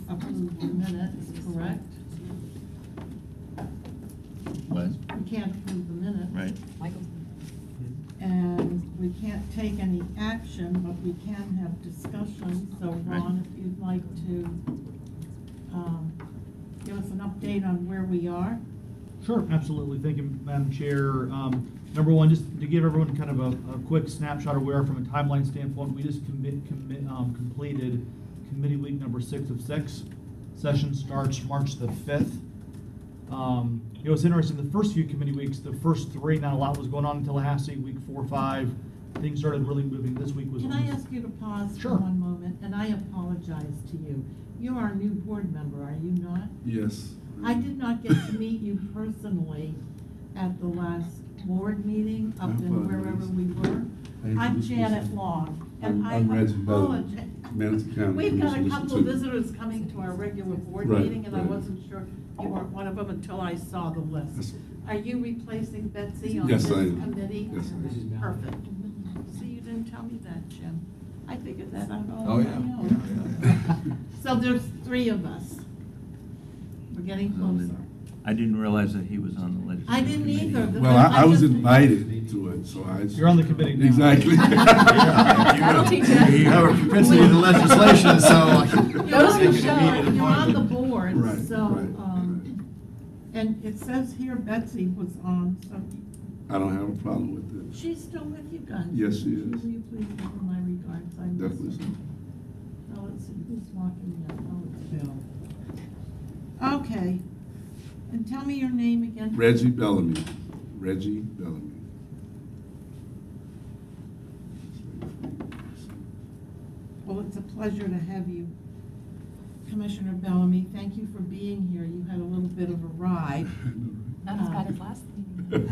approve the minutes, correct? What? We can't approve the minutes. Right. Michael? And we can't take any action, but we can have discussion. So Ron, if you'd like to give us an update on where we are. Sure, absolutely. Thank you, Madam Chair. Number one, just to give everyone kind of a quick snapshot of where, from a timeline standpoint, we just completed committee week number 6 of 6. Session starts March the 5th. It was interesting, the first few committee weeks, the first 3, not a lot was going on in Tallahassee. Week 4, 5, things started really moving. This week was... Can I ask you to pause Sure. for one moment? And I apologize to you. You are a new board member, are you not? Yes. I did not get to meet you personally at the last board meeting up in wherever we were. I'm Janet Long, and I'm Reggie Bell, apologize. Manatee County We've got a Commissioner couple of Assistant. visitors coming to our regular board Right, meeting, and I right. wasn't sure you weren't one of them until I saw the list. Yes. Are you replacing Betsy on Yes, this I am. committee? Yes, I am. Perfect. See, you didn't tell me that, Jim. I figured that out all Oh, on yeah. my own. So there's 3 of us. We're getting closer. I didn't realize that he was on the legislative I didn't committee. either. Well, I was just- invited to it, so I... You're on the committee now. Exactly. That'll teach you. You have a propensity to legislation, so. You're on the show, you're on the board, Right, so, right, and it says here Betsy was on, so I don't have a problem with it. she's still with you guys. Yes, she is. Will you please give her my regards? I miss Definitely her. so. Oh, let's see, who's walking in? Oh, it's Bill. Okay, and tell me your name again. Reggie Bellamy. Reggie Bellamy. Well, it's a pleasure to have you, Commissioner Bellamy. Thank you for being here. You had a little bit of a ride. Not as bad as last meeting.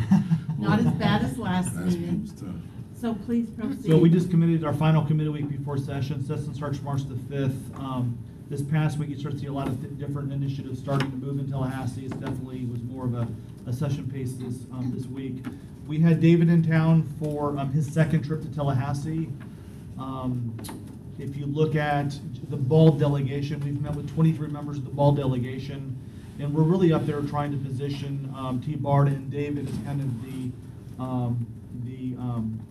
Not as bad as last Last meeting. meeting was tough. So please proceed. So we just committed our final committee week before session. Session starts March the 5th. This past week, you start to see a lot of different initiatives starting to move in Tallahassee. It definitely was more of a session pace this week. We had David in town for his second trip to Tallahassee. If you look at the ball delegation, we've met with 23 members of the ball delegation, and we're really up there trying to position TBARTA and David as kind of the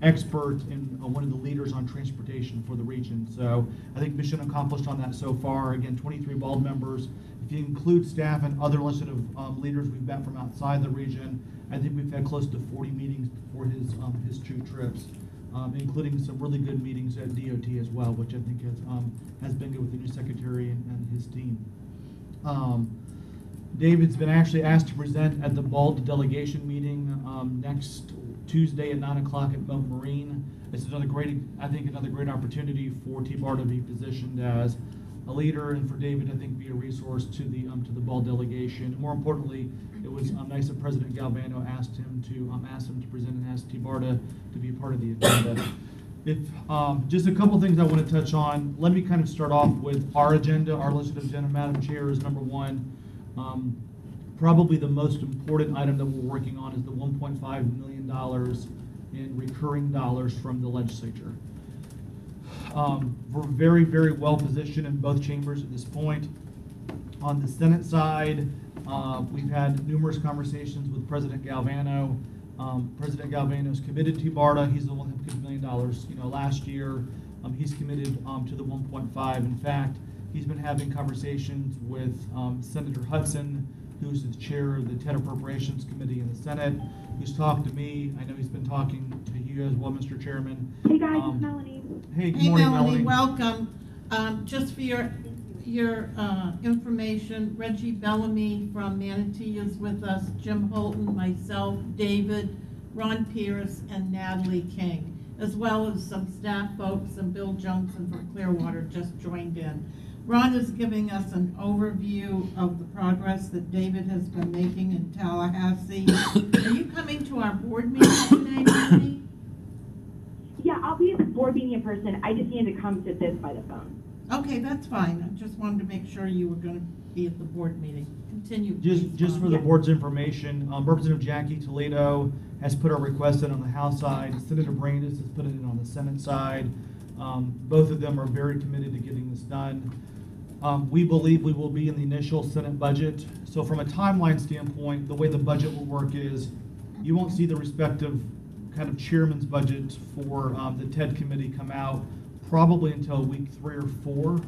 expert and one of the leaders on transportation for the region. So I think mission accomplished on that so far. Again, 23 ball members. If you include staff and other legislative leaders we've met from outside the region, I think we've had close to 40 meetings for his 2 trips, including some really good meetings at DOT as well, which I think has been good with the new secretary and his team. David's been actually asked to present at the ball delegation meeting next Tuesday at 9 o'clock at Moat Marine. It's another great opportunity for TBARTA to be positioned as a leader, and for David, I think, be a resource to the ball delegation. More importantly, it was nice that President Galvano asked him to present and ask TBARTA to be a part of the agenda. If just a couple things I want to touch on. Let me kind of start off with our agenda. Our legislative agenda, Madam Chair, is number 1. Probably the most important item that we're working on is the $1.5 million in recurring dollars from the legislature. We're very, very well positioned in both chambers at this point. On the Senate side, we've had numerous conversations with President Galvano. President Galvano is committed to TBARTA. He's the one that put $1 million, last year. He's committed to the 1.5. In fact, he's been having conversations with Senator Hudson, who's the chair of the TED Appropriations Committee in the Senate, who's talked to me. I know he's been talking to you as well, Mr. Chairman. Hey guys, it's Melanie. Hey, good Hey, morning, Melanie, Melanie. welcome. Just for your information, Reggie Bellamy from Manatee is with us, Jim Holton, myself, David, Ron Pierce, and Natalie King, as well as some staff folks, and Bill Johnson from Clearwater just joined in. Ron is giving us an overview of the progress that David has been making in Tallahassee. Are you coming to our board meeting today, Melanie? Yeah, I'll be at the board meeting in person. I just needed to come to this by the phone. Okay, that's fine. I just wanted to make sure you were going to be at the board meeting. Continue, Just please, for Ron. the board's information, Representative Jackie Toledo has put our request in on the House side. Senator Brandis has put it in on the Senate side. Both of them are very committed to getting this done. We believe we will be in the initial Senate budget. So from a timeline standpoint, the way the budget will work is you won't see the respective kind of chairman's budget for the TED committee come out probably until week 3 or 4,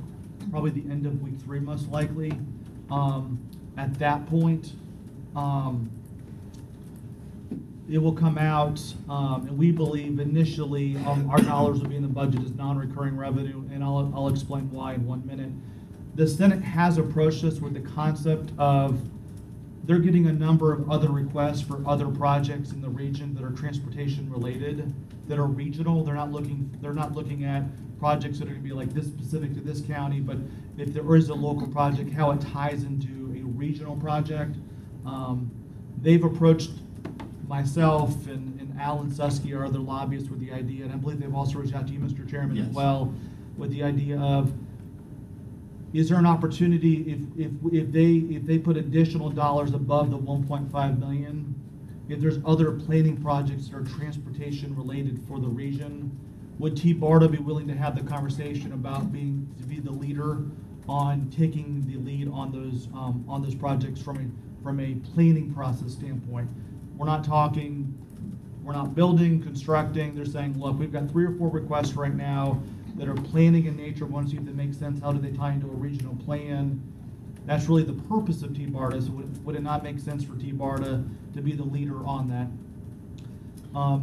probably the end of week 3 most likely. At that point, it will come out, and we believe initially our dollars will be in the budget as non-recurring revenue, and I'll explain why in 1 minute. The Senate has approached us with the concept of they're getting a number of other requests for other projects in the region that are transportation related, that are regional. They're not looking at projects that are going to be like this specific to this county, but if there is a local project, how it ties into a regional project. They've approached myself and Alan Susky, our other lobbyists, with the idea, and I believe they've also reached out to you, Mr. Chairman, as Yes. well, with the idea of, is there an opportunity if they put additional dollars above the 1.5 million, if there's other planning projects that are transportation related for the region, would TBARTA be willing to have the conversation about to be the leader on taking the lead on those projects from a planning process standpoint? We're not building, constructing. They're saying, look, we've got 3 or 4 requests right now that are planning in nature. We want to see if they make sense. How do they tie into a regional plan? That's really the purpose of TBARTA. So would it not make sense for TBARTA to be the leader on that?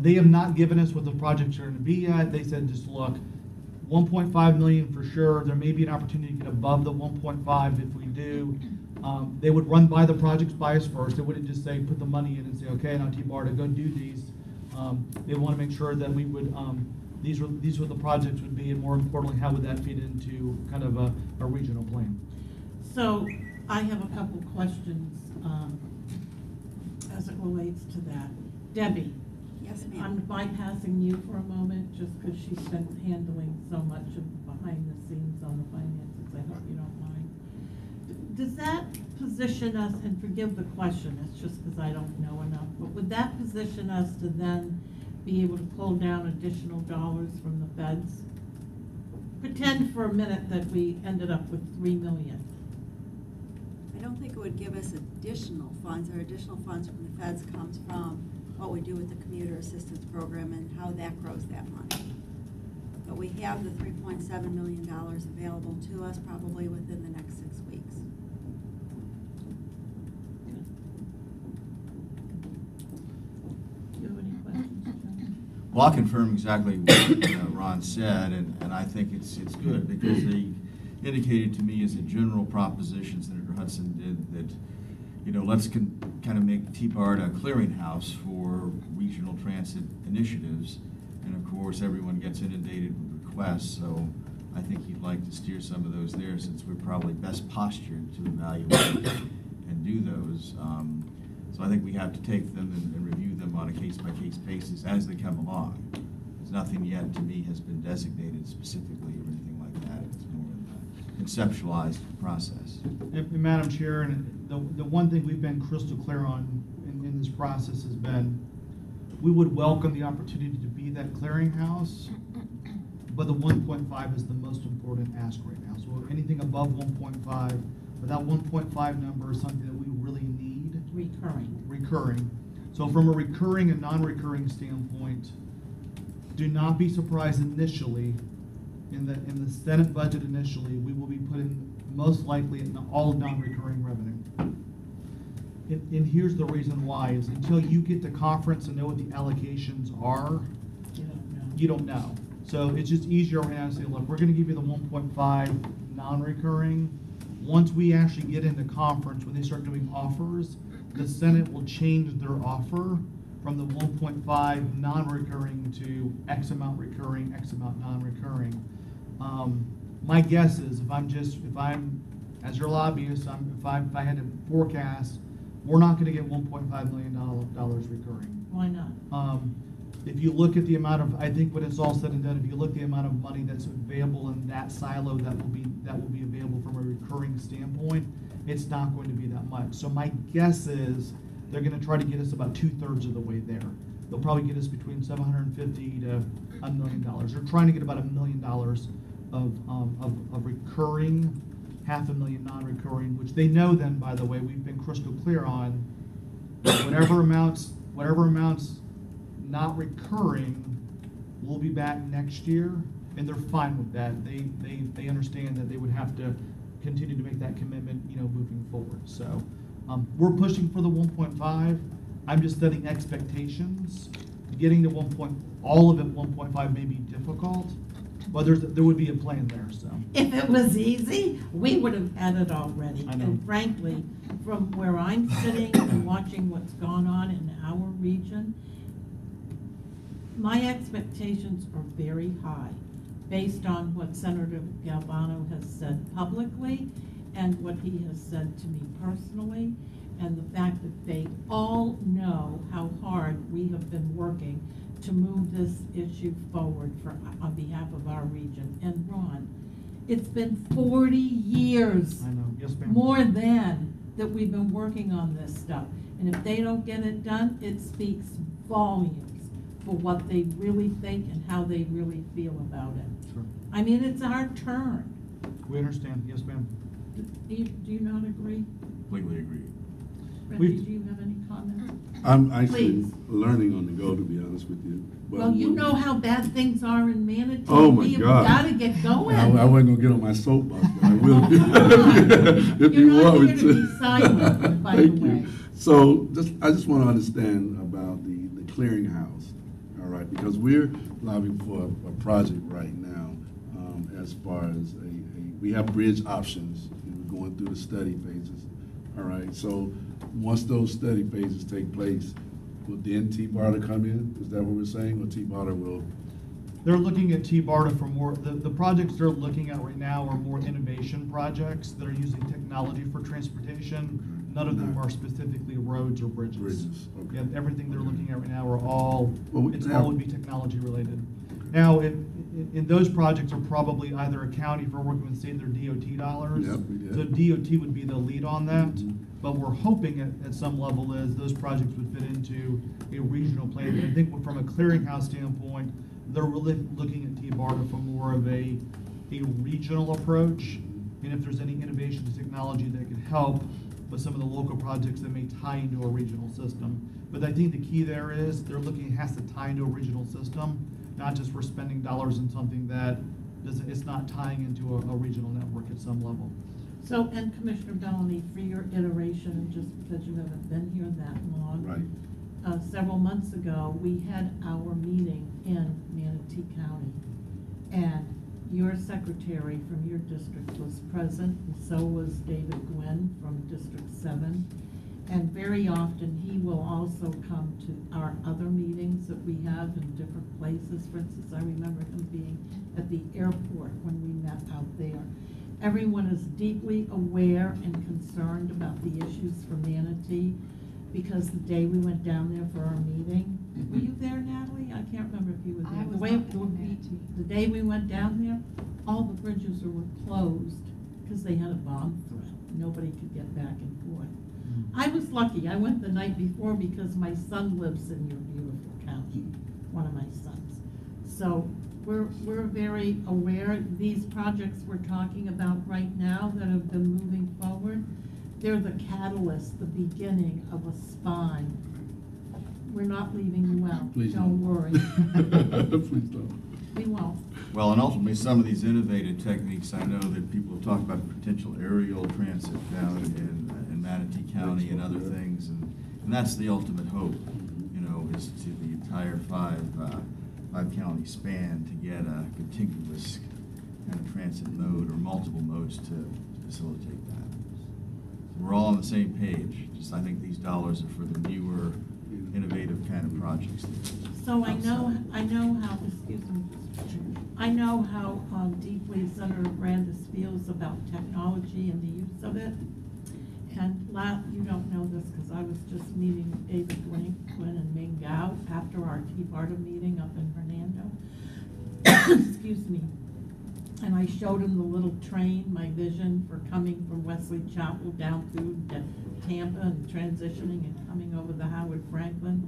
They have not given us what the projects are going to be yet. They said, just look, 1.5 million for sure. There may be an opportunity to get above the 1.5 if we do. They would run by the projects by us first. They wouldn't just say, put the money in and say, okay, now TBARTA, go do these. They want to make sure that we would, these were the projects would be, and more importantly, how would that feed into kind of a regional plan? So I have a couple questions as it relates to that. Debbie, Yes, I'm ma'am. bypassing you for a moment just because she's been handling so much of behind the scenes on the finances. I hope you don't mind. Does that position us, and forgive the question, it's just because I don't know enough, but would that position us to then be able to pull down additional dollars from the feds? Pretend for a minute that we ended up with 3 million. I don't think it would give us additional funds. Our additional funds from the feds comes from what we do with the commuter assistance program and how that grows that money. But we have the $3.7 million available to us probably within the next 6 weeks. Do you have any questions, John? Well, I'll confirm exactly what Ron said, and I think it's good because they indicated to me as a general proposition, Senator Hudson did, that, you know, let's kind of make TBARTA a clearinghouse for regional transit initiatives. And of course, everyone gets inundated with requests, so I think he'd like to steer some of those there since we're probably best postured to evaluate and do those. So I think we have to take them and review them on a case-by-case basis as they come along. There's nothing yet, to me, has been designated specifically or anything like that. It's more of a conceptualized process. And Madam Chair, and the one thing we've been crystal clear on in this process has been, we would welcome the opportunity to be that clearinghouse, but the 1.5 is the most important ask right now. So anything above 1.5, but that 1.5 number is something that we really need. Recurring. So from a recurring and non-recurring standpoint, do not be surprised initially, in the Senate budget initially, we will be putting most likely in all non-recurring revenue. And here's the reason why, is until you get to conference and know what the allocations are, you don't know. So it's just easier right now to say, look, we're going to give you the 1.5 non-recurring. Once we actually get into conference, when they start doing offers, the Senate will change their offer from the 1.5 non-recurring to X amount recurring, X amount non-recurring. My guess is if I'm as your lobbyist, if I had to forecast, we're not going to get $1.5 million recurring. Why not? If you look at the amount of, I think when it's all said and done, if you look at the amount of money that's available in that silo that will be available from a recurring standpoint, it's not going to be that much. So my guess is they're going to try to get us about 2/3 of the way there. They'll probably get us between $750,000 to $1 million. They're trying to get about $1 million of recurring $500,000 non-recurring, which they know then, by the way, we've been crystal clear on, whatever amounts not recurring will be back next year, and they're fine with that. They understand that they would have to continue to make that commitment, moving forward. So, we're pushing for the 1.5. I'm just setting expectations. Getting to all of it 1.5 may be difficult, but there would be a plan there, so. If it was easy, we would have had it already. I know. And frankly, from where I'm sitting and watching what's gone on in our region, my expectations are very high, based on what Senator Galvano has said publicly and what he has said to me personally, and the fact that they all know how hard we have been working to move this issue forward on behalf of our region. And Ron, it's been 40 years. I know, yes, ma'am. More than that we've been working on this stuff. And if they don't get it done, it speaks volumes for what they really think and how they really feel about it. Sure. I mean, it's our turn. We understand, yes, ma'am. Do you not agree? Completely agree. Reggie, We've- do you have any comments? I'm actually Please. learning on the go, to be honest with you. But Well, you know how bad things are in Manatee. Oh, my We've God. gotta get going. I wasn't gonna get on my soapbox, but I will if You're you not want me here to be silent, by the Thank way. you. So, I just want to understand about the clearinghouse, all right? Because we're lobbying for a project right now, as far as we have bridge options, and we're going through the study phases, all right? So, once those study phases take place, will then TBARTA come in? Is that what we're saying, or TBARTA will? They're looking at TBARTA for more, the projects they're looking at right now are more innovation projects that are using technology for transportation. None of them are specifically roads or bridges. Bridges, okay. Yeah, everything they're looking at right now are all, Well, it's now- all would be technology related. Now, in those projects are probably either a county for working with state, their DOT dollars. Yep, we did. So DOT would be the lead on that. Mhm. But we're hoping at some level is those projects would fit into a regional plan. And I think from a clearinghouse standpoint, they're really looking at TBARTA for more of a regional approach. And if there's any innovation to technology that could help with some of the local projects that may tie into a regional system. But I think the key there is they're looking, it has to tie into a regional system, not just for spending dollars on something that it's not tying into a regional network at some level. So, and Commissioner Bellamy, for your iteration, and just because you haven't been here that long. Right. Several months ago, we had our meeting in Manatee County, and your secretary from your district was present, and so was David Gwynn from District 7. And very often, he will also come to our other meetings that we have in different places. For instance, I remember him being at the airport when we met out there. Everyone is deeply aware and concerned about the issues for Manatee, because the day we went down there for our meeting, were you there, Natalie? I can't remember if you were there. I was The way not it there, would be- Manatee. The day we went down there, all the bridges were closed because they had a bomb threat. Nobody could get back and forth. I was lucky. I went the night before because my son lives in your beautiful county, one of my sons. So we're very aware. These projects we're talking about right now that have been moving forward, they're the catalyst, the beginning of a spine. We're not leaving you out. Please Don't worry. Please don't. We won't. Well, and ultimately, some of these innovative techniques, I know that people have talked about potential aerial transit down in Manatee County and other things, and that's the ultimate hope, is to the entire five county span to get a contiguous kind of transit mode or multiple modes to facilitate that. We're all on the same page, just I think these dollars are for the newer, innovative kind of projects. So I know how, excuse me, I know how deeply Senator Brandis feels about technology and the use of it. And you don't know this because I was just meeting David Gwynn and Ming Gao after our TBARTA meeting up in Hernando. Excuse me. And I showed him the little train, my vision for coming from Wesley Chapel down through Tampa and transitioning and coming over the Howard Franklin,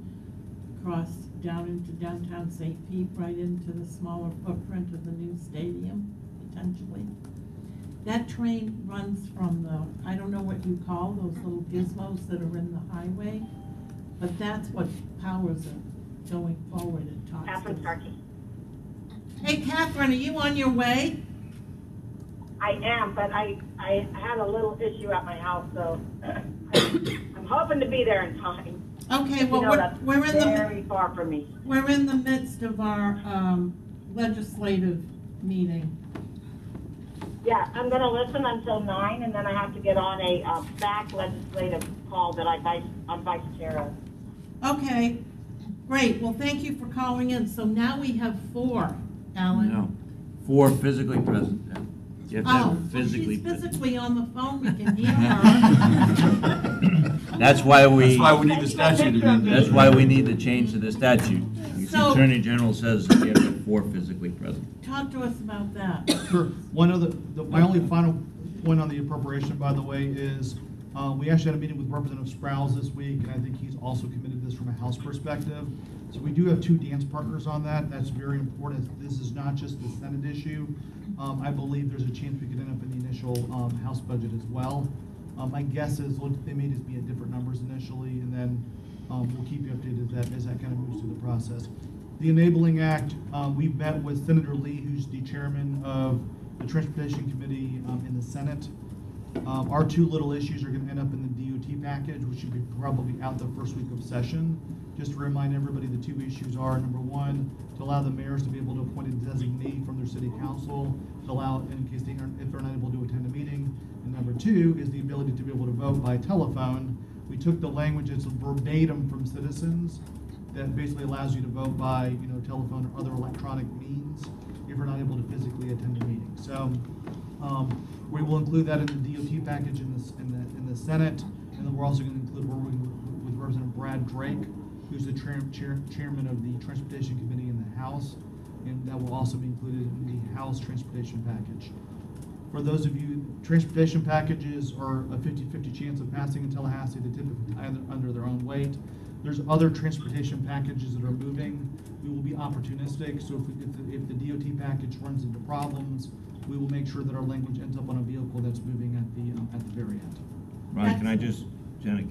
across down into downtown St. Pete, right into the smaller footprint of the new stadium, potentially. That train runs from the, I don't know what you call those little gizmos that are in the highway, but that's what powers it going forward. It talks Catherine to. Starkey. Hey, Catherine, are you on your way? I am, but I had a little issue at my house, so I'm hoping to be there in time. Okay, well, You know, that's we're in the very far from me. we're in the midst of our legislative meeting. Yeah, I'm going to listen until 9, and then I have to get on a back legislative call that I'm vice chair of. Okay, great. Well, thank you for calling in. So now we have 4, Alan. No, 4 physically present. You have to Oh, have well, physically she's present. physically on the phone. We can hear her. That's why That's why we need the statute to be in there. That's why we need to change to the statute. The So- Attorney General says that you have to have 4 physically present. Talk to us about that. Sure. One other, my only final point on the appropriation, by the way, is we actually had a meeting with Representative Sprouse this week, and I think he's also committed to this from a House perspective. So we do have 2 dance partners on that. That's very important. This is not just the Senate issue. I believe there's a chance we could end up in the initial House budget as well. My guess is they may just be at different numbers initially, and then we'll keep you updated as that kind of moves through the process. The Enabling Act, we've met with Senator Lee, who's the chairman of the Transportation Committee in the Senate. Our 2 little issues are going to end up in the DOT package, which should be probably out the first week of session. Just to remind everybody, the 2 issues are, number 1, to allow the mayors to be able to appoint a designee from their city council to allow, in case if they're not able to attend a meeting. And number 2 is the ability to be able to vote by telephone. We took the language that's verbatim from Citizens that basically allows you to vote by, telephone or other electronic means if you're not able to physically attend a meeting. So we will include that in the DOT package in the Senate, and then we're also going to include working with Representative Brad Drake, who's the chairman of the Transportation Committee in the House, and that will also be included in the House Transportation Package. For those of you, transportation packages are a 50-50 chance of passing in Tallahassee. They typically either under their own weight. There's other transportation packages that are moving. We will be opportunistic, so if the DOT package runs into problems, we will make sure that our language ends up on a vehicle that's moving at the very end. Ron, can I just, Jenna,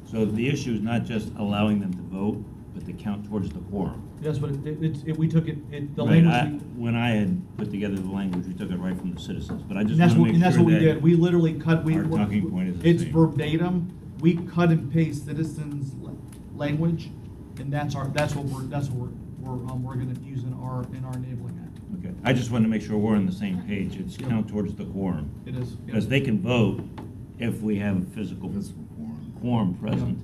so the issue is not just allowing them to vote, but to count towards the quorum. That's what we took the Right, language. when I had put together the language, we took it right from the Citizens, but I just And that's want what, to make and sure that's what we that did. We literally cut. our talking point is the It's same. verbatim. We cut and paste Citizens language, and that's what we're going to use in our Enabling Act. Okay, I just wanted to make sure we're on the same page. It's Yep. count towards the quorum. It is. Because they can vote if we have a physical quorum present.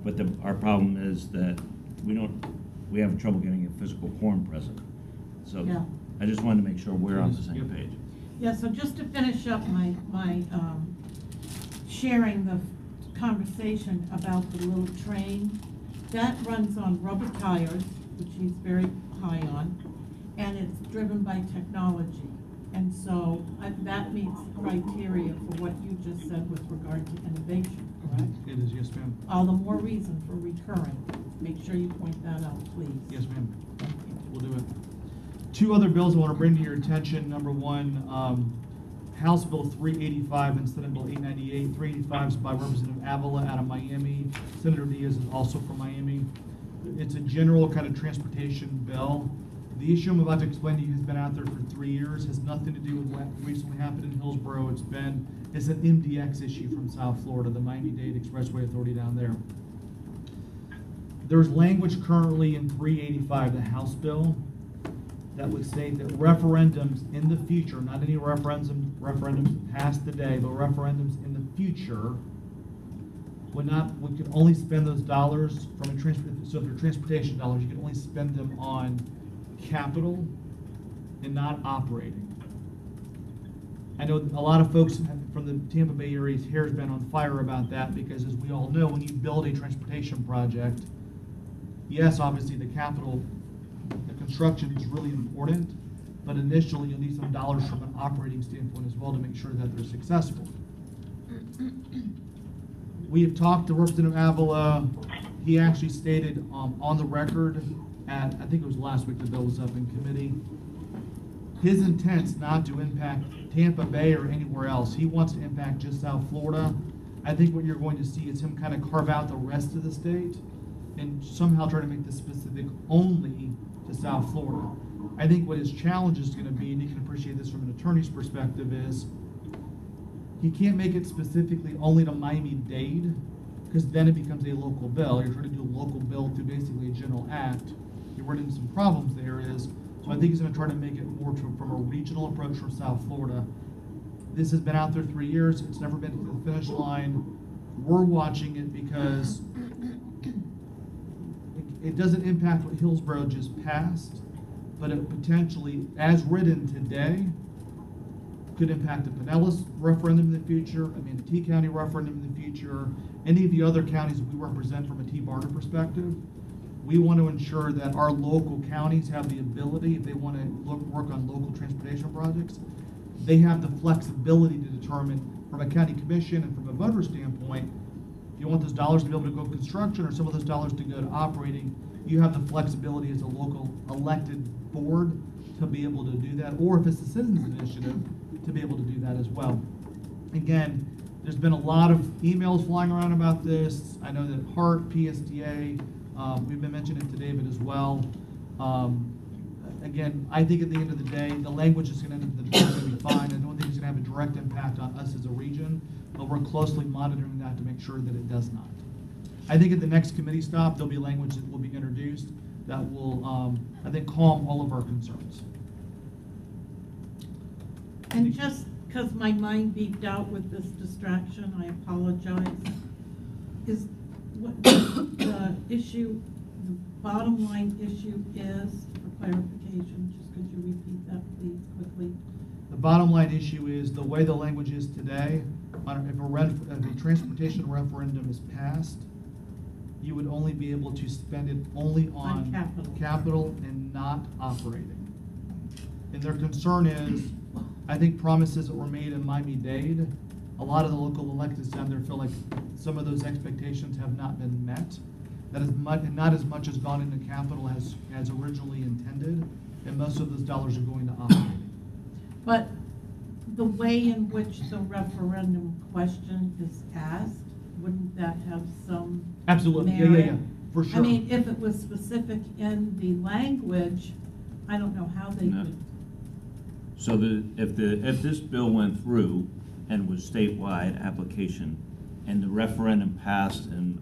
But our problem is that we have trouble getting a physical quorum present. So Yeah. I just wanted to make sure we're on the same Yep. page. Yeah, so just to finish up my sharing the conversation about the little train, that runs on rubber tires, which he's very high on, and it's driven by technology. And so that meets the criteria for what you just said with regard to innovation, correct? It is, yes, ma'am. All the more reason for recurring. Make sure you point that out, please. Yes, ma'am. Thank you. We'll do it. 2 other bills I want to bring to your attention. Number 1, House Bill 385 and Senate Bill 898. 385 is by Representative Avila out of Miami. Senator Diaz is also from Miami. It's a general kind of transportation bill. The issue I'm about to explain to you has been out there for 3 years, has nothing to do with what recently happened in Hillsborough. It's an MDX issue from South Florida, the Miami-Dade Expressway Authority down there. There's language currently in 385, the House bill, that would state that referendums in the future, not any referendums passed today, but referendums in the future we could only spend those dollars from so if they're transportation dollars, you can only spend them on capital and not operating. I know a lot of folks from the Tampa Bay area's hair has been on fire about that because, as we all know, when you build a transportation project, yes, obviously the construction is really important, but initially you'll need some dollars from an operating standpoint as well to make sure that they're successful. We have talked to Representative Avila. He actually stated on the record I think it was last week the bill was up in committee, his intent's not to impact Tampa Bay or anywhere else. He wants to impact just South Florida. I think what you're going to see is him kind of carve out the rest of the state and somehow try to make this specific only to South Florida. I think what his challenge is going to be, and you can appreciate this from an attorney's perspective, is he can't make it specifically only to Miami-Dade, because then it becomes a local bill. You're trying to do a local bill through basically a general act. You're running into some problems there is, so I think he's going to try to make it more from a regional approach from South Florida. This has been out there 3 years. It's never been to the finish line. We're watching it because it doesn't impact what Hillsborough just passed, but it potentially, as written today, could impact the Pinellas referendum in the future, a Manatee County referendum in the future, any of the other counties that we represent from a TBARTA perspective. We want to ensure that our local counties have the ability, if they want to work on local transportation projects, they have the flexibility to determine from a county commission and from a voter standpoint, if you want those dollars to be able to go construction or some of those dollars to go to operating, you have the flexibility as a local elected board to be able to do that, or if it's a citizens initiative, to be able to do that as well. Again, there's been a lot of emails flying around about this. I know that HART, PSTA, we've been mentioning it to David as well. Again, I think at the end of the day, the language is going to end up going to be fine. I don't think it's going to have a direct impact on us as a region, but we're closely monitoring that to make sure that it does not. I think at the next committee stop, there'll be language that will be introduced that will, I think, calm all of our concerns. And just because my mind beeped out with this distraction, I apologize. Is what the issue, the bottom line issue is, for clarification, just could you repeat that please quickly? The bottom line issue is the way the language is today, if a transportation referendum is passed, you would only be able to spend it only on capital and not operating. And their concern is, I think promises that were made in Miami-Dade, a lot of the local electeds down there feel like some of those expectations have not been met. That is not as much has gone into capital as originally intended, and most of those dollars are going to operating. But the way in which the referendum question is asked, wouldn't that have some Absolutely, merit? yeah, for sure. I mean, if it was specific in the language, I don't know how they No. could. So if this bill went through and was statewide application, and the referendum passed, and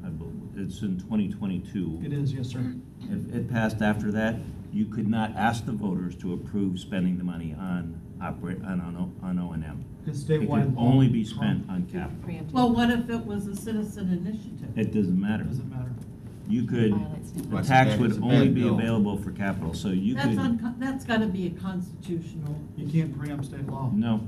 it's in 2022. It is, yes, sir. If it passed after that, you could not ask the voters to approve spending the money on O&M. Because It statewide could law only be spent on capital. Preemptive. Well, what if it was a citizen initiative? It doesn't matter. Doesn't matter. You could, Violates state the law. tax would It's a bad only be bill. available for capital, so you That's could, that's got to be a constitutional. You can't preempt state law. no,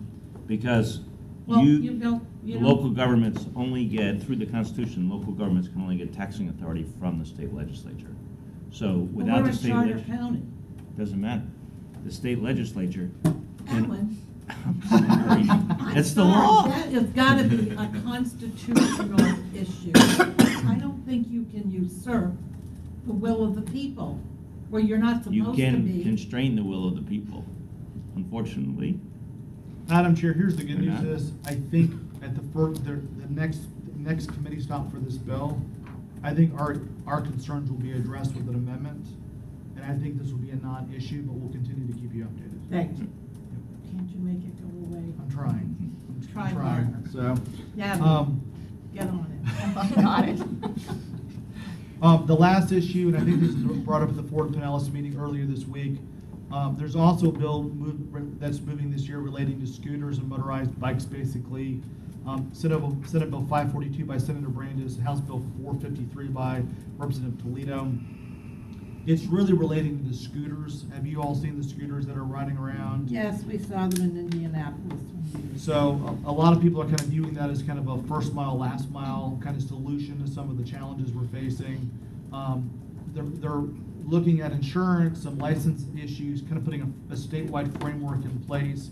because Well, you don't. local governments only get, through the Constitution, local governments can only get taxing authority from the state legislature. So Well, without we're the a state charter legislature, county. doesn't matter. The state legislature can, Alan. I'm sorry, it's the Sorry, law. That has got to be a constitutional issue. I don't think you can usurp the will of the people where you're not You supposed to can be. constrain the will of the people, unfortunately. Madam Chair, here's the good They're news not. is, I think at the next committee stop for this bill, I think our concerns will be addressed with an amendment, and I think this will be a non-issue, but we'll continue to keep you updated. Thank you. Can't you make it go away? I'm trying. I'm Try trying. harder. So, Yeah, get on it. Got it. the last issue, and I think this was brought up at the Fort Pinellas meeting earlier this week. There's also a bill that's moving this year relating to scooters and motorized bikes, basically. Senate Bill 542 by Senator Brandes, House Bill 453 by Representative Toledo. It's really relating to the scooters. Have you all seen the scooters that are riding around? Yes, we saw them in Indianapolis. So a lot of people are kind of viewing that as kind of a first mile, last mile kind of solution to some of the challenges we're facing. They're looking at insurance, some license issues, kind of putting a statewide framework in place.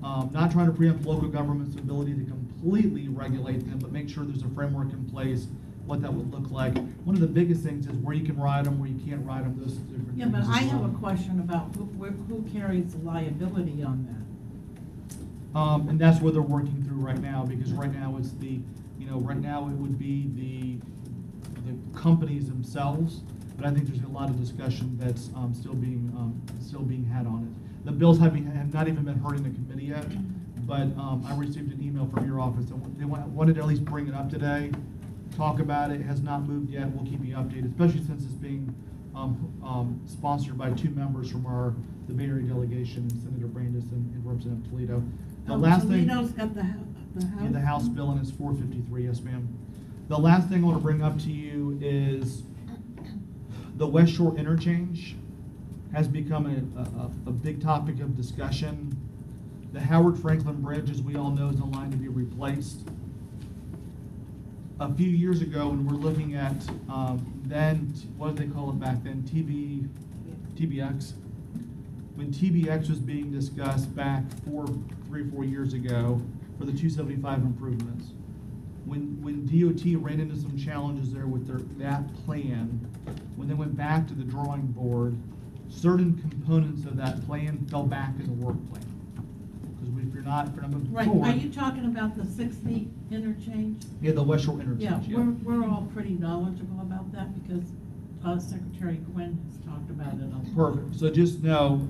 Not trying to preempt local government's ability to completely regulate them, but make sure there's a framework in place, what that would look like. One of the biggest things is where you can ride them, where you can't ride them, those different Yeah, things but as I have well. a question about who carries the liability on that? And that's what they're working through right now, because right now it's the, right now it would be the companies themselves, but I think there's a lot of discussion that's still being had on it. The bills have not even been heard in the committee yet, but I received an email from your office, they wanted to at least bring it up today, talk about it. It has not moved yet, we'll keep you updated, especially since it's being sponsored by two members from the Bay Area delegation, Senator Brandis and Representative Toledo. The last thing. Toledo's got the House. Yeah, the House bill, and it's 453, yes, ma'am. The last thing I want to bring up to you is the West Shore interchange has become a big topic of discussion. The Howard Franklin Bridge, as we all know, is in line to be replaced. A few years ago, when we're looking at then, what did they call it back then? TBX. When TBX was being discussed back 3 or 4 years ago for the 275 improvements, when DOT ran into some challenges there with that plan, when they went back to the drawing board, certain components of that plan fell back in the work plan. Because if you're not moving Right, forward. are you talking about the 60 interchange? Yeah, the West Shore interchange. Yeah, we're all pretty knowledgeable about that because Secretary Gwynn has talked about it a lot. Perfect. So just know,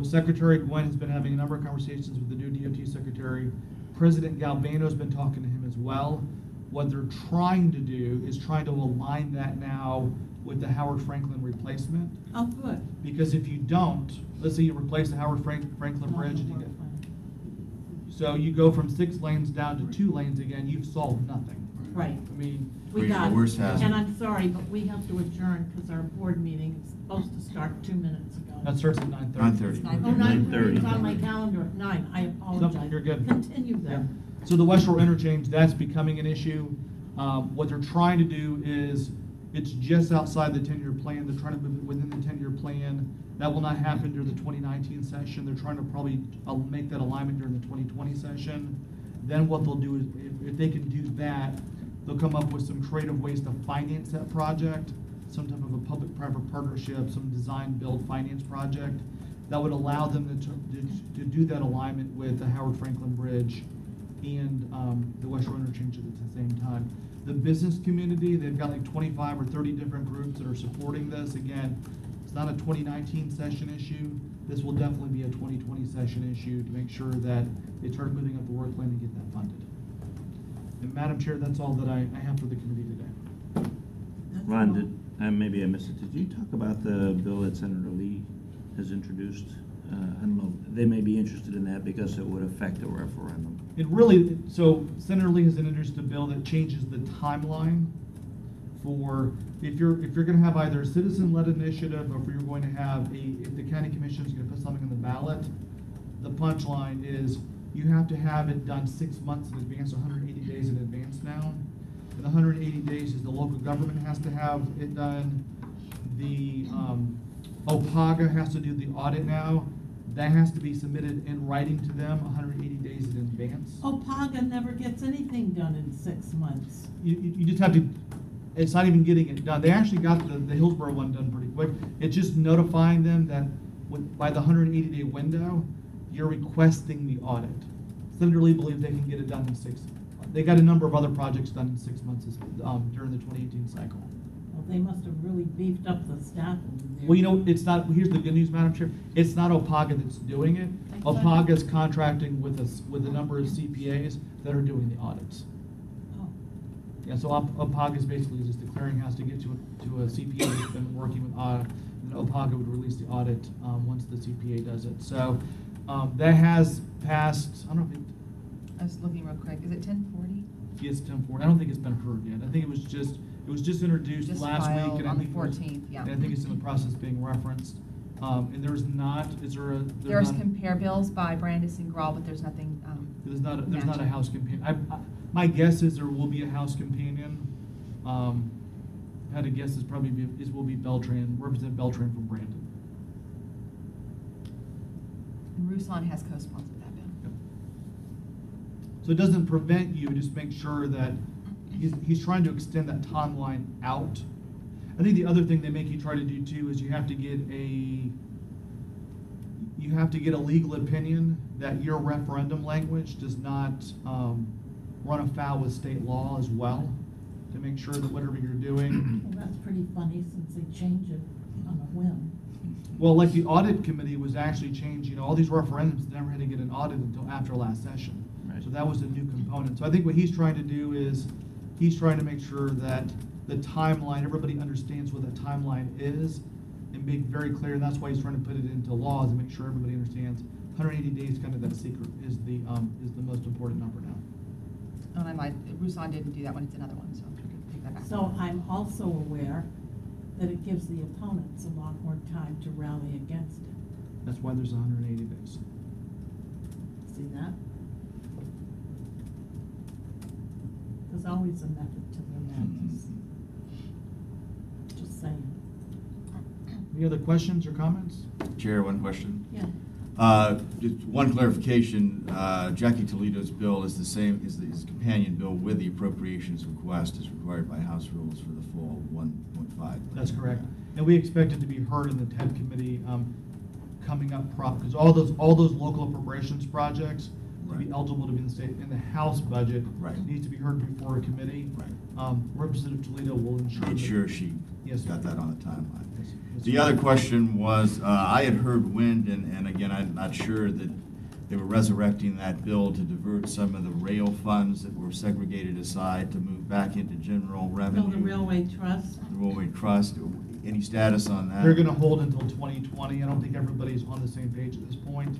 Secretary Gwen has been having a number of conversations with the new DOT Secretary. President Galvano's been talking to him as well. What they're trying to do is trying to align that now with the Howard Franklin replacement. Oh, good. Because if you don't, let's say you replace the Howard Franklin Bridge and you get, so you go from 6 lanes down to 2 lanes again, you've solved nothing. Right. I mean, We Created got a it. worse hazard. And I'm sorry, but we have to adjourn because our board meeting is supposed to start 2 minutes ago. that starts at 9:30. 9:30. Oh, 9:30, it's 9:30. on my calendar at 9, I apologize. you're good. Continue Yeah. then. So the West Shore interchange, that's becoming an issue. What they're trying to do is, it's just outside the 10-year plan. They're trying to move it within the 10-year plan. That will not happen during the 2019 session. They're trying to probably make that alignment during the 2020 session. Then what they'll do is, if they can do that, they'll come up with some creative ways to finance that project, some type of a public-private partnership, some design-build finance project that would allow them to do that alignment with the Howard Franklin Bridge and the West Shore interchange at the same time. The business community, they've got like 25 or 30 different groups that are supporting this. Again, it's not a 2019 session issue. This will definitely be a 2020 session issue to make sure that they start moving up the work plan and get that funded. And Madam Chair, that's all that I have for the committee today. That's Ron, all. maybe I missed it. Did you talk about the bill that Senator Lee has introduced? I don't know, they may be interested in that because it would affect the referendum. So Senator Lee has introduced a bill that changes the timeline for, if you're gonna have either a citizen-led initiative, or if you're going to have if the county commission is gonna put something on the ballot, the punchline is, you have to have it done 6 months in advance, 180 days in advance now. And 180 days is the local government has to have it done. The OPAGA has to do the audit now. That has to be submitted in writing to them 180 days in advance. OPAGA never gets anything done in 6 months. You just have to, it's not even getting it done. They actually got the Hillsborough one done pretty quick. It's just notifying them that by the 180-day window, you're requesting the audit. Senator Lee believes they can get it done in 6 months. They got a number of other projects done in 6 months during the 2018 cycle. Well, they must have really beefed up the staff in there. Well, it's not, here's the good news, Madam Chair, it's not OPAGA that's doing it. OPAGA is contracting with a number of CPAs that are doing the audits. Oh, Yeah, so OPAGA is basically just the clearinghouse to get to a CPA that's been working with audit, and OPAGA would release the audit once the CPA does it. So that has passed, I don't know if I was looking real quick, is it 1040? it's 10-4. I don't think it's been heard yet. I think it was just introduced Just last week. filed And I on the think it was- 14th, yeah. And I think it's in the process of being referenced. And there's not, is there a? There's not- compare bills by Brandis and Grawl, but there's nothing, There's not a matching. house companion. My guess is there will be a house companion. Had a guess is probably will be Beltran, Representative Beltran from Brandon. And Ruslan has co-sponsored that bill. So it doesn't prevent you, just make sure that he's trying to extend that timeline out. I think the other thing they make you try to do too is you have to get you have to get a legal opinion that your referendum language does not run afoul with state law as well, to make sure that whatever you're doing. Well, that's pretty funny since they changed it on a whim. Well, like the audit committee was actually changed, all these referendums never had to get an audit until after last session. Right. So that was a new component. So I think what he's trying to do is, he's trying to make sure that the timeline, everybody understands what the timeline is, and make very clear, and that's why he's trying to put it into laws, and make sure everybody understands 180 days, kind of that secret, is the most important number now. Oh, and I lied, Rusan didn't do that one, it's another one, so I can take that back. So I'm also aware that it gives the opponents a lot more time to rally against it. That's why there's 180 days. See that? There's always a method to the madness. Just saying. Any other questions or comments? Chair, one question. Yeah. Just one clarification, Jackie Toledo's bill is the same, is his companion bill with the appropriations request as required by House rules for the full 1.5. That's correct. And we expect it to be heard in the TED committee coming up, because all those local appropriations projects to be Right. eligible to be in the House budget Right. needs to be heard before a committee. Right. Representative Toledo will ensure. Made that- sure she Yes, got sir. that on the timeline. Yes, yes, The sir. other question was, I had heard wind, and again, I'm not sure that they were resurrecting that bill to divert some of the rail funds that were segregated aside to move back into general revenue. So the Railway Trust, The Railway Trust, any status on that? They're gonna hold until 2020. I don't think everybody's on the same page at this point.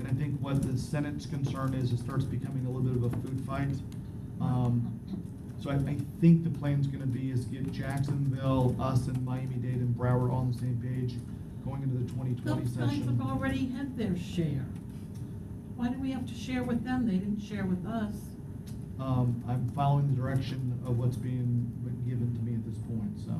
And I think what the Senate's concern is, it starts becoming a little bit of a food fight. So I think the plan's gonna be is get Jacksonville, us, and Miami-Dade and Broward on the same page going into the 2020 those guys session. have already had their share. Why do we have to share with them? They didn't share with us. I'm following the direction of what's being given to me at this point, so.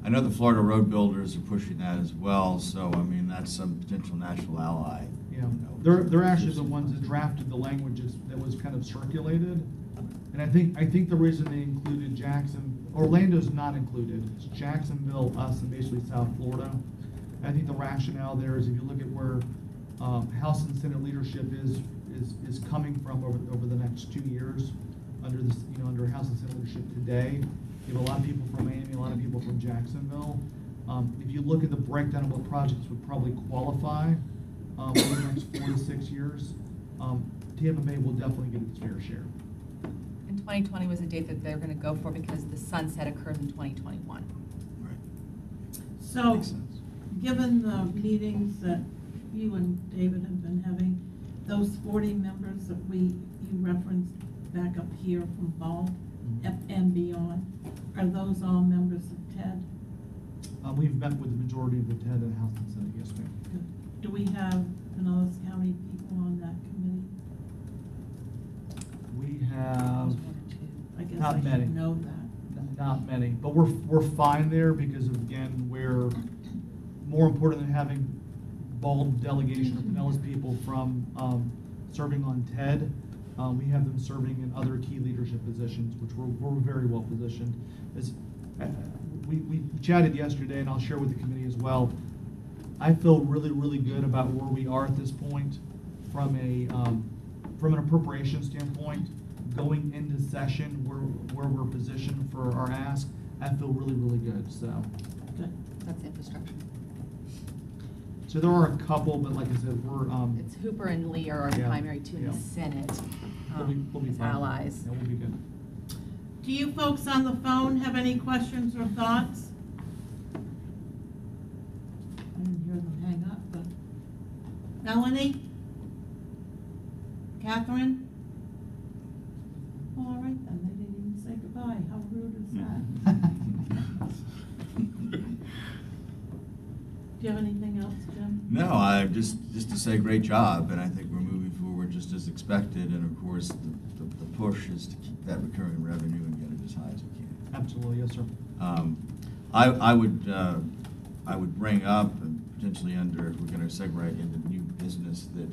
I know the Florida road builders are pushing that as well, so I mean, that's some potential national ally. Yeah, they're actually the ones that drafted the languages that was kind of circulated. And I think the reason they included Orlando's not included. It's Jacksonville, us, and basically South Florida. I think the rationale there is if you look at where House and Senate leadership is coming from over the next 2 years under this, under House and Senate leadership today. You have a lot of people from Miami, a lot of people from Jacksonville. If you look at the breakdown of what projects would probably qualify over the next 4 to 6 years, Tampa Bay will definitely get its fair share. And 2020 was a date that they're gonna go for because the sunset occurred in 2021. Right. So, Makes sense. given the meetings that you and David have been having, those 40 members that you referenced back up here from Ball and beyond, are those all members of TED? We've met with the majority of the TED and House and Senate, yes, ma'am. Do we have Pinellas County people on that committee? We have I guess Not I many. should know that. not many, but we're fine there because again, we're more important than having Bald delegation or Pinellas people from serving on TED. We have them serving in other key leadership positions, which we're very well positioned. We chatted yesterday, and I'll share with the committee as well. I feel really, really good about where we are at this point from an appropriation standpoint. Going into session, where we're positioned for our ask, I feel really, really good. So, Good. That's infrastructure. so there are a couple, but like I said, we're It's Hooper and Lee are our Yeah, primary two in yeah. the Senate. we'll be as fine. allies. Yeah, we'll be good. Do you folks on the phone have any questions or thoughts? I didn't hear them hang up, but. Melanie? Catherine? Well, all right then, they didn't even say goodbye. How rude is that? Do you have anything else, Jim? No, I just to say great job, and I think we're moving forward just as expected, and of course, the push is to keep that recurring revenue and get it as high as we can. Absolutely, yes, sir. I would bring up, and potentially under, we're gonna segue into new business, that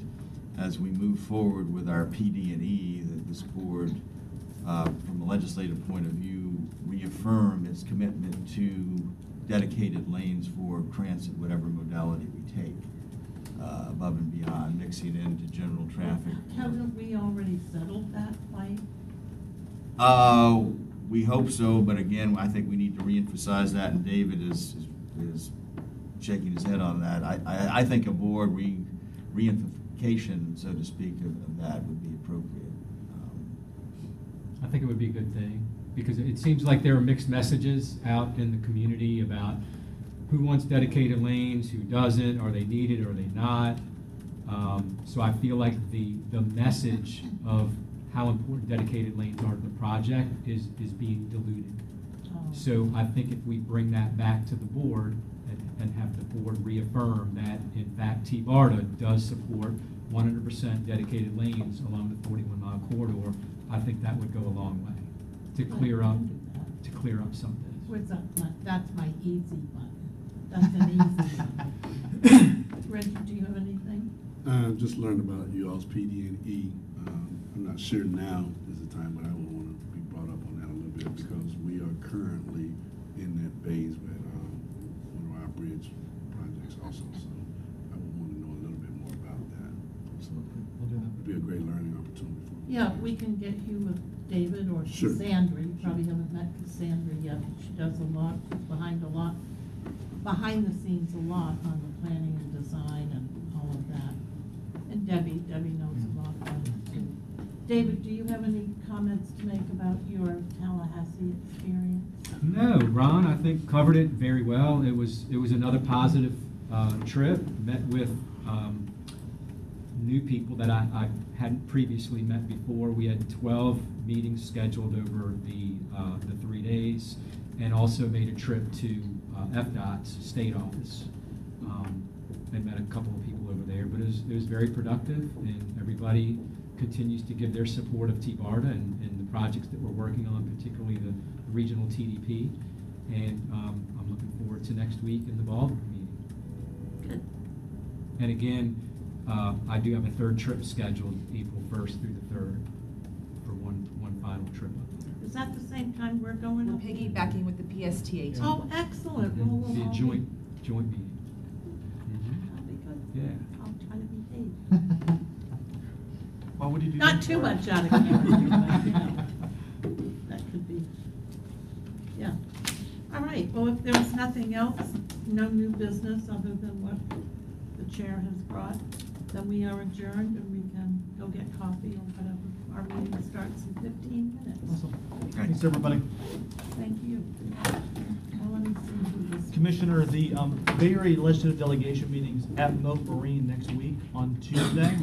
as we move forward with our PD&E, that this board, from a legislative point of view, reaffirm its commitment to dedicated lanes for transit, whatever modality we take. above and beyond, mixing into general traffic. Haven't we already settled that fight? We hope so, but again, I think we need to reemphasize that, and David is shaking his head on that. I think a board reunification, so to speak, of that would be appropriate. I think it would be a good thing, because it seems like there are mixed messages out in the community about who wants dedicated lanes, who doesn't, are they needed, are they not? So I feel like the message of how important dedicated lanes are to the project is being diluted. So I think if we bring that back to the board and have the board reaffirm that, in fact, TBARTA does support 100% dedicated lanes along the 41-mile corridor, I think that would go a long way to clear up some of this. Where's that button? That's my easy button. That's an easy button. Reggie, do you have anything? Just learned about you all's PD&E. I'm not sure now is the time, but I would want to be brought up on that a little bit because we are currently in that phase with one of our bridge projects also. So I would want to know a little bit more about that. Absolutely. We'll do that. It'd be a great learning opportunity for me. Yeah, we can get you with David or Sure. Cassandra. You probably haven't met Cassandra yet, but she does a lot, behind the scenes a lot on the planning and design and all of that. And Debbie knows a lot about it too. David, do you have any comments to make about your Tallahassee experience? No, Ron, I think covered it very well. It was another positive trip. Met with new people that I hadn't previously met before. We had 12 meetings scheduled over the 3 days, and also made a trip to FDOT's state office. And met a couple of people over there, but it was very productive, and everybody continues to give their support of TBARTA and the projects that we're working on, particularly the regional TDP. And I'm looking forward to next week in the Baldwin meeting. Good. And again, I do have a third trip scheduled April 1st through the 3rd for one final trip up there. Is that the same time we're going? We're up there? piggybacking with the PSTA team. Oh, excellent. Well, we'll Be a all joint meeting. That'll be good. Yeah. I'll try to behave. Why would you do Not that too for? much out of character, but, you know, that could be, yeah. All right, well, if there's nothing else, no new business other than what the chair has brought, then we are adjourned and we can go get coffee or whatever. Our meeting starts in 15 minutes. Awesome. Thanks, everybody. Thank you. Well, let me see who this. Commissioner, the Bay Area Legislative Delegation meeting's at Moat Marine next week on Tuesday.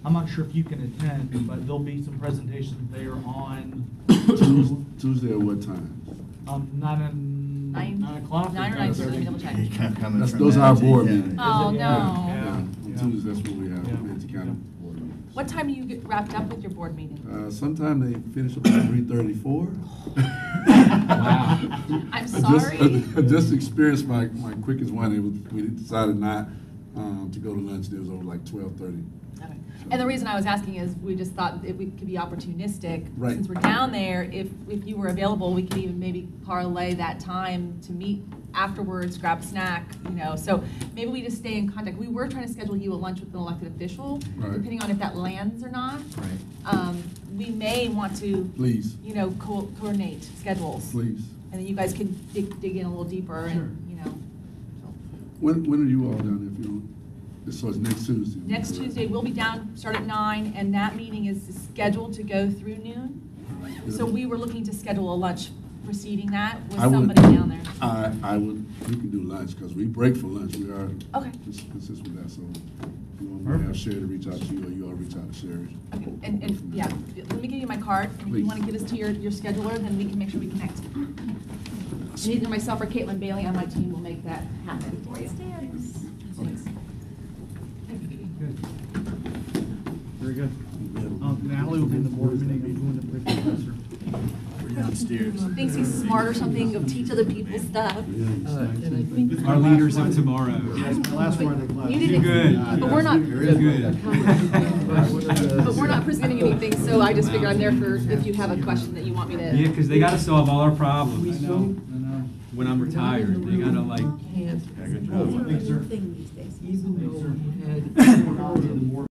I'm not sure if you can attend, but there'll be some presentations there on Tuesday at what time? 9 o'clock. 9 or 9:30, let me double check. You can't come in That's, from those are our board Manatee meetings. Oh, Is it? no. Yeah. On Tuesday, that's what we have, Yeah. Manatee County board meetings. What time do you get wrapped up with your board meeting? Sometime they finish about 3:34. Wow. I'm sorry. I just experienced my quickest one. We decided not to go to lunch. It was over like 12:30. Okay. And the reason I was asking is we just thought it could be opportunistic. Right. Since we're down there, if you were available, we could even maybe parlay that time to meet afterwards, grab a snack, you know. So maybe we just stay in contact. We were trying to schedule you a lunch with an elected official, Right. depending on if that lands or not. Right. We may want to, Please, you know, coordinate schedules. please. And then you guys can dig in a little deeper Sure. and, you know. so. When are you all down there? If you don't, so it's next Tuesday. Next Tuesday, we'll be down, start at 9, and that meeting is scheduled to go through noon. So we were looking to schedule a lunch preceding that with I would- somebody down there. I would. We can do lunch because we break for lunch. We are Okay. just consistent with that. So if you want me to have Sherry to reach out to you, or you all reach out to Sherry. And yeah, let me give you my card, and if you Please. want to give this to your scheduler, then we can make sure we connect. And either myself or Caitlin Bailey on my team will make that happen for you. Thanks. Good. Very good. Natalie will be in the board meeting, be doing the brief professor. We're downstairs. Thinks he's smart or something, go teach other people stuff. Our leaders of tomorrow. Yes, my last one in the class. You did Good. But we're not, Very good. but we're not presenting anything, so I just figure I'm there for if you have a question that you want me to. Yeah, because they got to solve all our problems. When I'm retired, they got to like. Yeah, good job. Thanks, sir. Thing these days. Thanks, sir. Not in the board